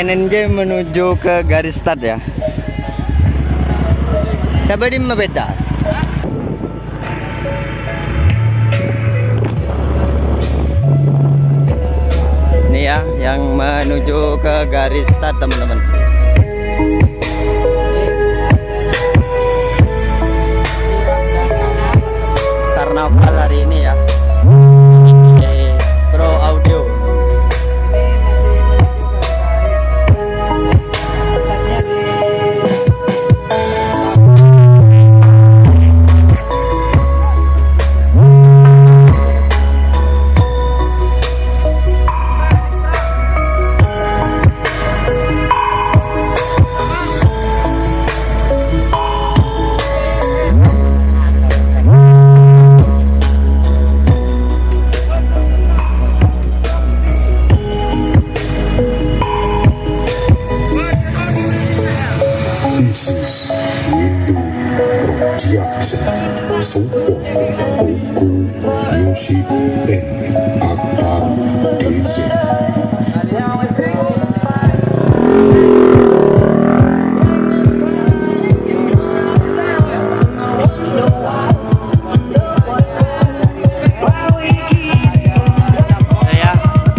NNJ menuju ke garis start ya. Siapa di beda? Ini ya yang menuju ke garis start teman-teman. Karnaval hari ini ya. Pro Audio. This is Windu Production, support Oku Music and Akbar DJ. Ya,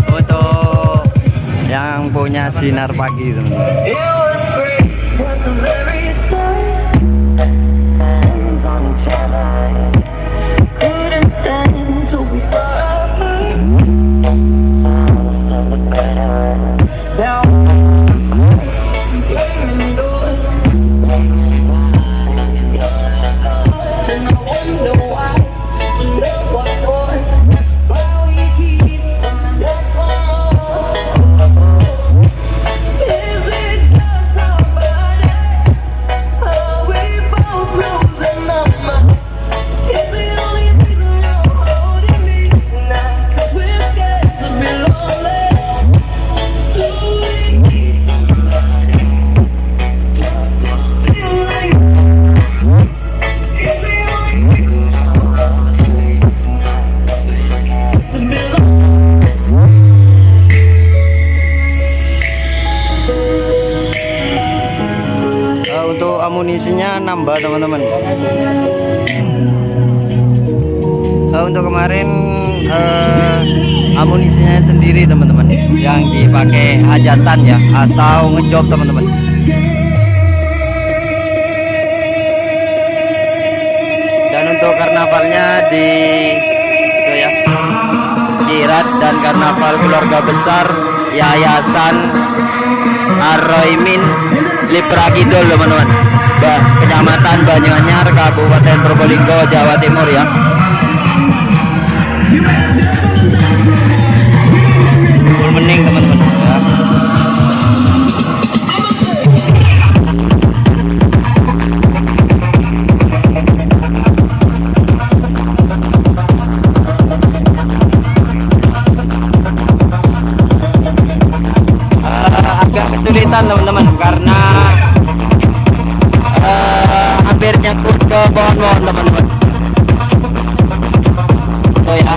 untuk yang punya sinar pagi teman-teman. Untuk amunisinya nambah teman-teman. Untuk kemarin amunisinya sendiri teman-teman yang dipakai hajatan ya atau ngejob teman-teman. Dan untuk karnavalnya di itu ya Kirat dan karnaval keluarga besar Yayasan Ar-Roimin Lipragidul teman-teman, Kecamatan Banyuanyar, Kabupaten Probolinggo, Jawa Timur ya. Full mening teman-teman ya. Agak kesulitan teman-teman karena hampir nyangkut ke pohon-pohon teman-teman. Oh ya.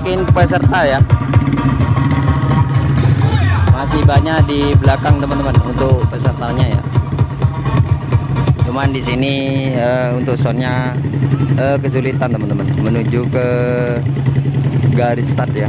mungkin peserta ya. Masih banyak di belakang teman-teman untuk pesertanya ya. Cuman di sini untuk soundnya kesulitan teman-teman menuju ke garis start ya.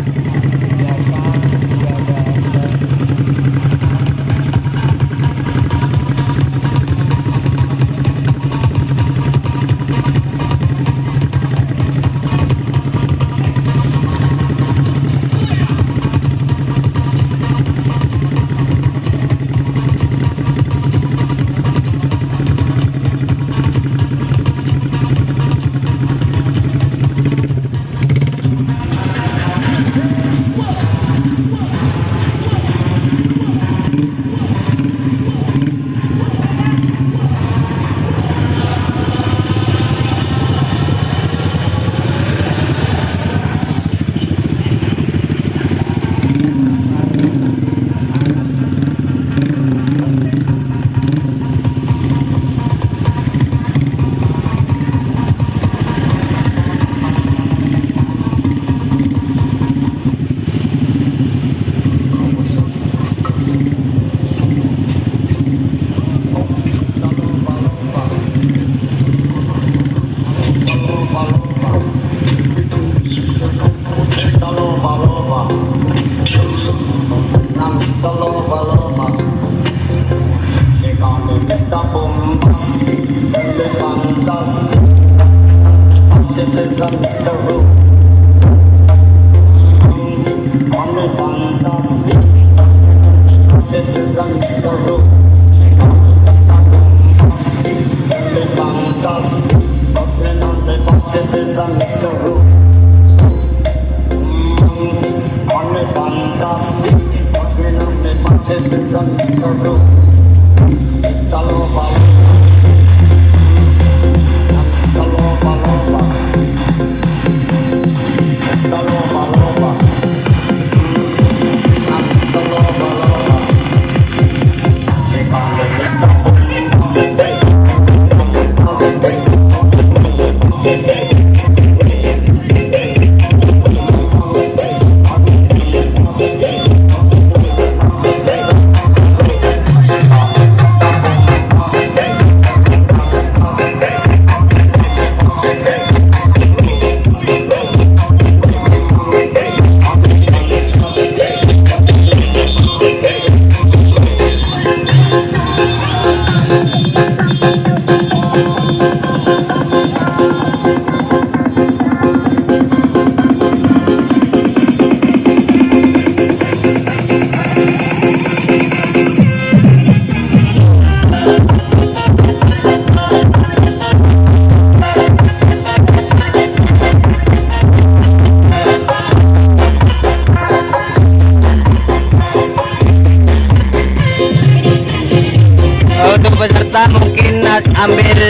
Untuk peserta mungkin ambil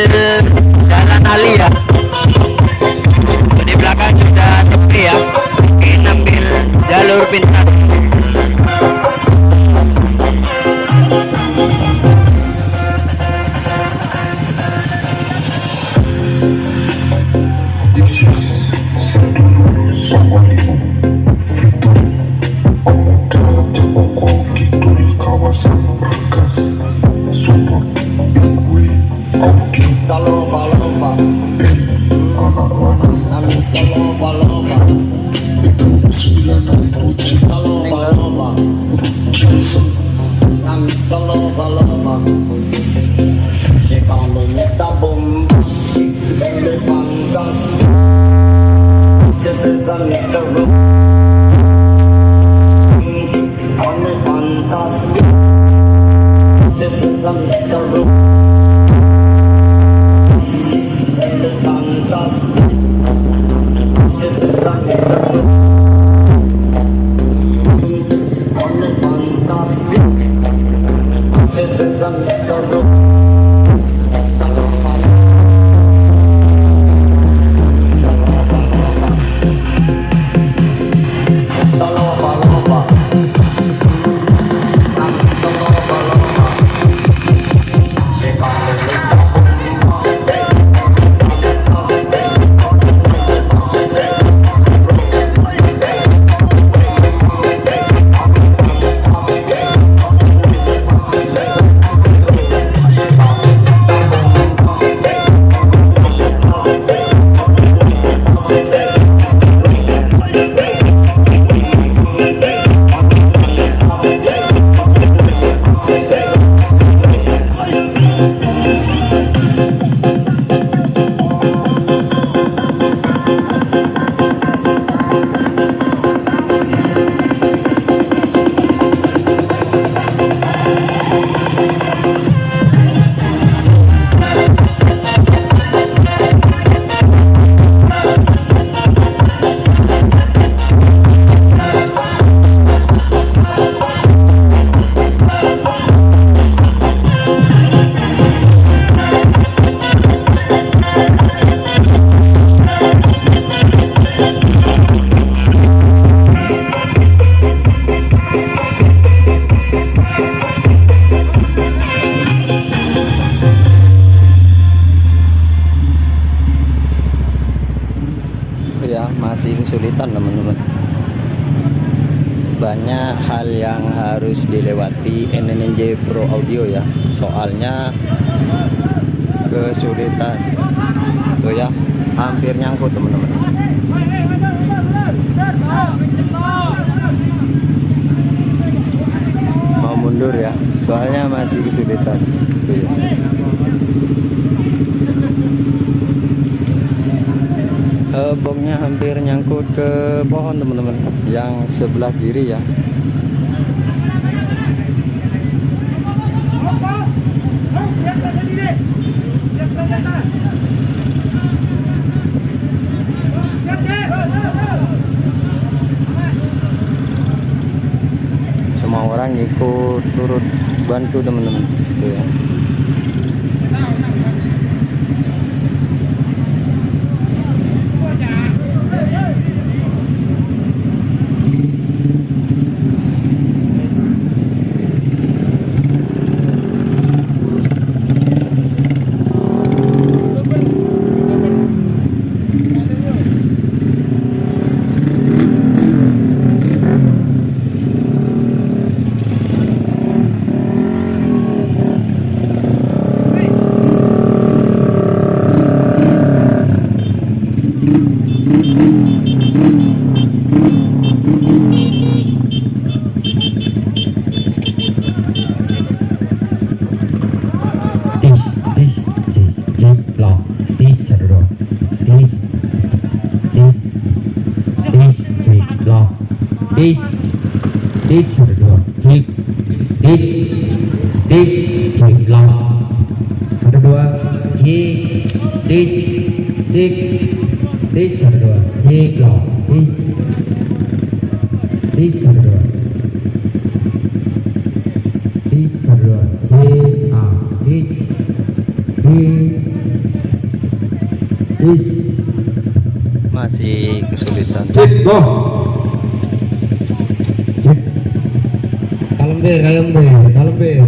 jalan ali ya. Di belakang sudah sepi ya. Mungkin ambil jalur pintas. This is Sendulu Sawalimo Fitur pemuda Jepoko Kidul kawasan Bergas support Igwe Audi anak-anak itu 9 project Jason masih kesulitan teman-teman. Banyak hal yang harus dilewati NNJ Pro Audio ya, soalnya kesulitan tuh ya, hampir nyangkut teman-teman. Mau mundur ya, soalnya masih kesulitan tuh ya. Boxnya hampir nyangkut ke pohon teman-teman yang sebelah kiri ya. Semua orang ikut turut bantu teman-teman tuh ya. Masih kesulitan. Kalem bir,